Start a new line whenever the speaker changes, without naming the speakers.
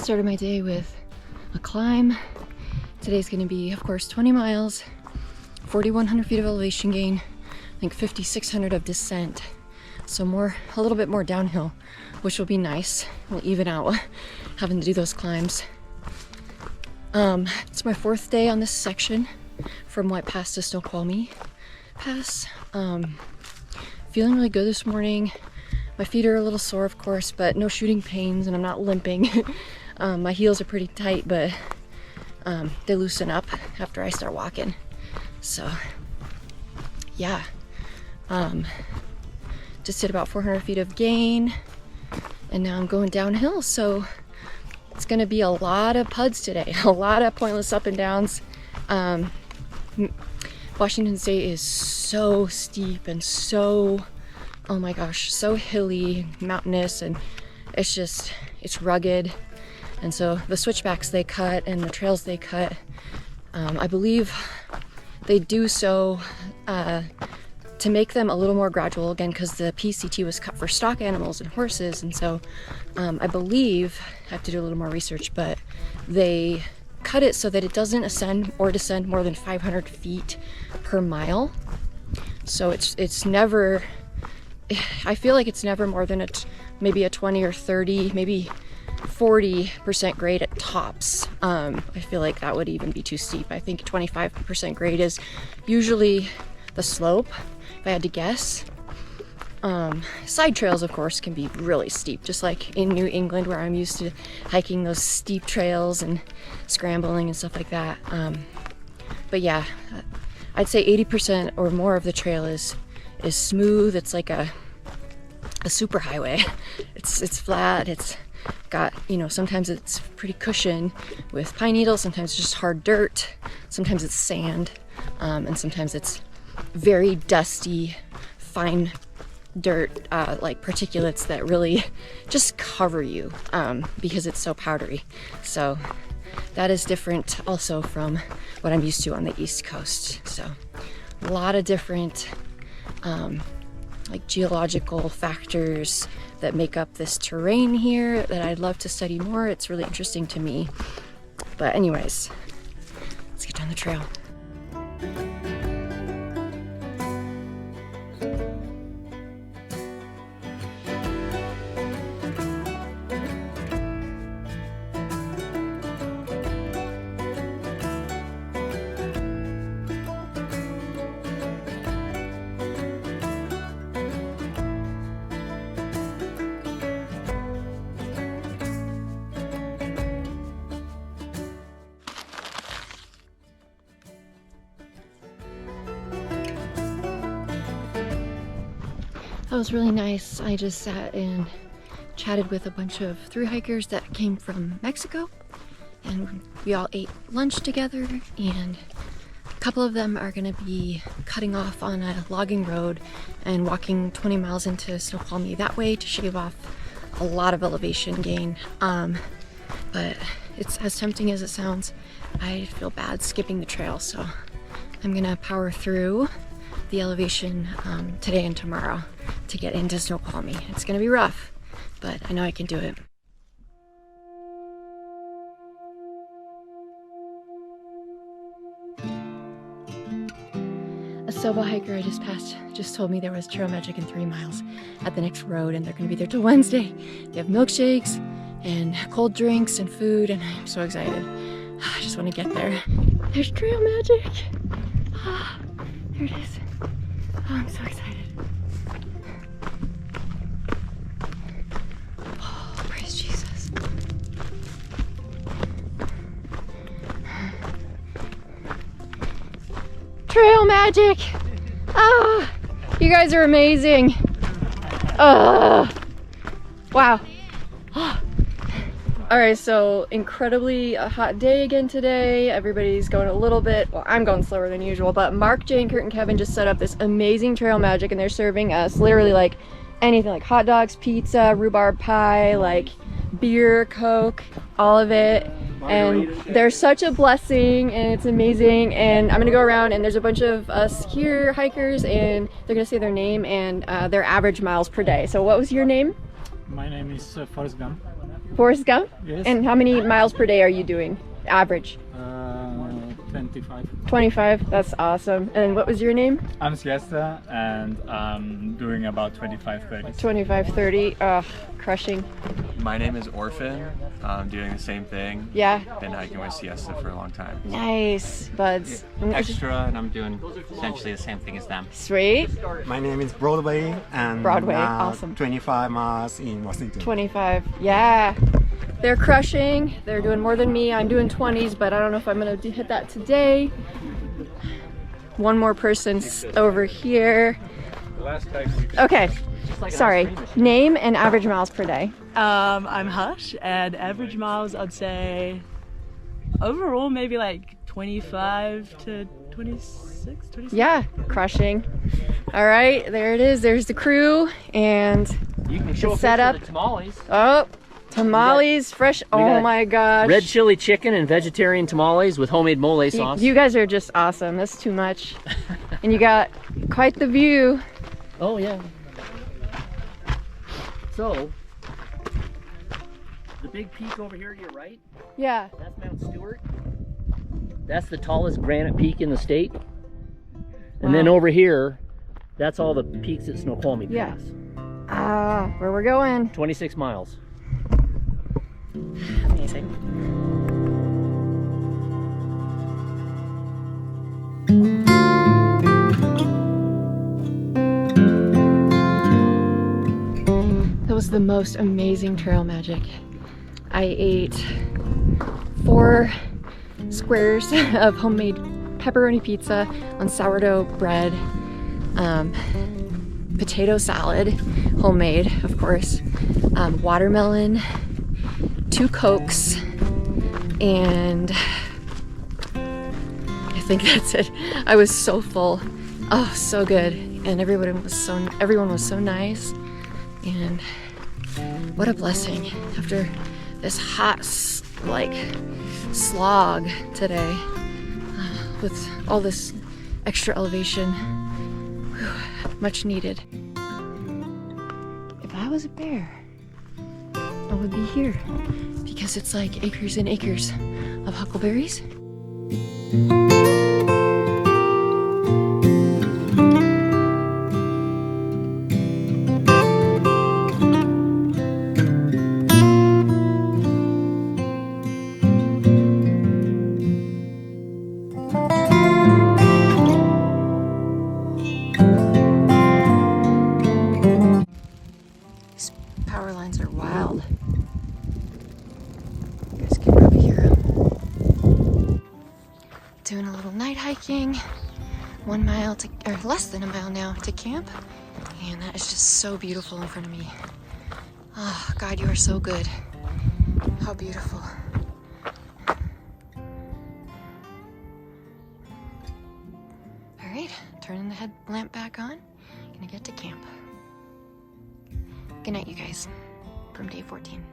Started my day with a climb. Today's gonna be, of course, 20 miles, 4,100 feet of elevation gain, I think 5,600 of descent. So a little bit more downhill, which will be nice. We'll even out having to do those climbs. It's my 4th day on this section from White Pass to Snoqualmie Pass. Feeling really good this morning. My feet are a little sore, of course, but no shooting pains and I'm not limping. My heels are pretty tight, but they loosen up after I start walking. So yeah, just hit about 400 feet of gain and now I'm going downhill. So it's gonna be a lot of PUDs today, a lot of pointless up and downs. Washington State is so steep and so, oh my gosh, so hilly, mountainous, and it's rugged. And so the switchbacks they cut and the trails they cut, I believe they do so to make them a little more gradual, again, because the PCT was cut for stock animals and horses. And so I believe, I have to do a little more research, but they cut it so that it doesn't ascend or descend more than 500 feet per mile. So it's never, I feel like it's never more than maybe a 20 or 30, maybe 40% grade at tops. I feel like that would even be too steep. I think 25% grade is usually the slope, if I had to guess. Side trails, of course, can be really steep, just like in New England where I'm used to hiking those steep trails and scrambling and stuff like that. But yeah, I'd say 80% or more of the trail is smooth. It's like a super highway. It's flat. It's got, you know, sometimes it's pretty cushion with pine needles, sometimes it's just hard dirt, sometimes it's sand, and sometimes it's very dusty, fine dirt, like particulates that really just cover you because it's so powdery. So that is different also from what I'm used to on the East Coast. So a lot of different like geological factors that make up this terrain here that I'd love to study more. It's really interesting to me. But anyways, let's get down the trail. That was really nice. I just sat and chatted with a bunch of thru hikers that came from Mexico, and we all ate lunch together, and a couple of them are going to be cutting off on a logging road and walking 20 miles into Snoqualmie that way to shave off a lot of elevation gain. But it's as tempting as it sounds. I feel bad skipping the trail, so I'm gonna power through the elevation today and tomorrow to get into Snoqualmie. It's gonna be rough, but I know I can do it. A Soba hiker I just passed just told me there was trail magic in 3 miles at the next road, and they're gonna be there till Wednesday. They have milkshakes and cold drinks and food, and I'm so excited. I just want to get there. There's trail magic. Ah, there it is. Oh, I'm so excited. Oh, praise Jesus. Trail magic. Ah, you guys are amazing. Wow. All right, so incredibly a hot day again today. Everybody's going a little bit, well, I'm going slower than usual, but Mark, Jane, Kurt, and Kevin just set up this amazing trail magic, and they're serving us literally like anything, like hot dogs, pizza, rhubarb pie, like beer, Coke, all of it. And they're such a blessing, and it's amazing. And I'm gonna go around, and there's a bunch of us here, hikers, and they're gonna say their name and their average miles per day. So what was your name?
My name is Forrest Gump.
Forrest Gump?
Yes.
And how many miles per day are you doing? Average?
25.
25. That's awesome. And what was your name?
I'm Siesta and I'm doing about 25-30.
25-30. Ugh, crushing.
My name is Orphan. I'm doing the same thing.
Yeah.
Been hiking with Siesta for a long time.
Nice, buds.
Extra, and I'm doing essentially the same thing as them.
Sweet.
My name is Broadway, and
Broadway,
now
awesome.
25 miles in Washington.
25. Yeah. They're crushing. They're doing more than me. I'm doing 20s, but I don't know if I'm gonna hit that today. One more person's over here. Okay. Sorry. Name and average miles per day.
I'm Hush, and average miles I'd say overall maybe like 25 to 26, 27.
Yeah, crushing. All right, there it is. There's the crew and
You can show
the
a
setup.
picture of the tamales.
Oh, tamales, fresh. Oh
got
my gosh.
Red chili chicken and vegetarian tamales with homemade mole sauce.
You guys are just awesome. That's too much. And you got quite the view.
Oh yeah. So, the big peak over here to your right,
Yeah.
that's Mount Stewart. That's the tallest granite peak in the state. And then
Wow.
over here, that's all the peaks at Snoqualmie
Yeah.
Pass.
Ah, where we're going.
26 miles.
Amazing. That was the most amazing trail magic. I ate 4 squares of homemade pepperoni pizza on sourdough bread, potato salad, homemade, of course, watermelon, 2 Cokes, and I think that's it. I was so full. Oh, so good. And everyone was so nice. And what a blessing after this hot, slog today with all this extra elevation. Whew, much needed. If I was a bear, I would be here because it's like acres and acres of huckleberries. These power lines are wild. You guys can probably hear them. Doing a little night hiking. 1 mile to, or less than a mile now to camp. And that is just so beautiful in front of me. Oh, God, you are so good. How beautiful. All right, turning the headlamp back on. Gonna get to camp. Good night, you guys, from day 14.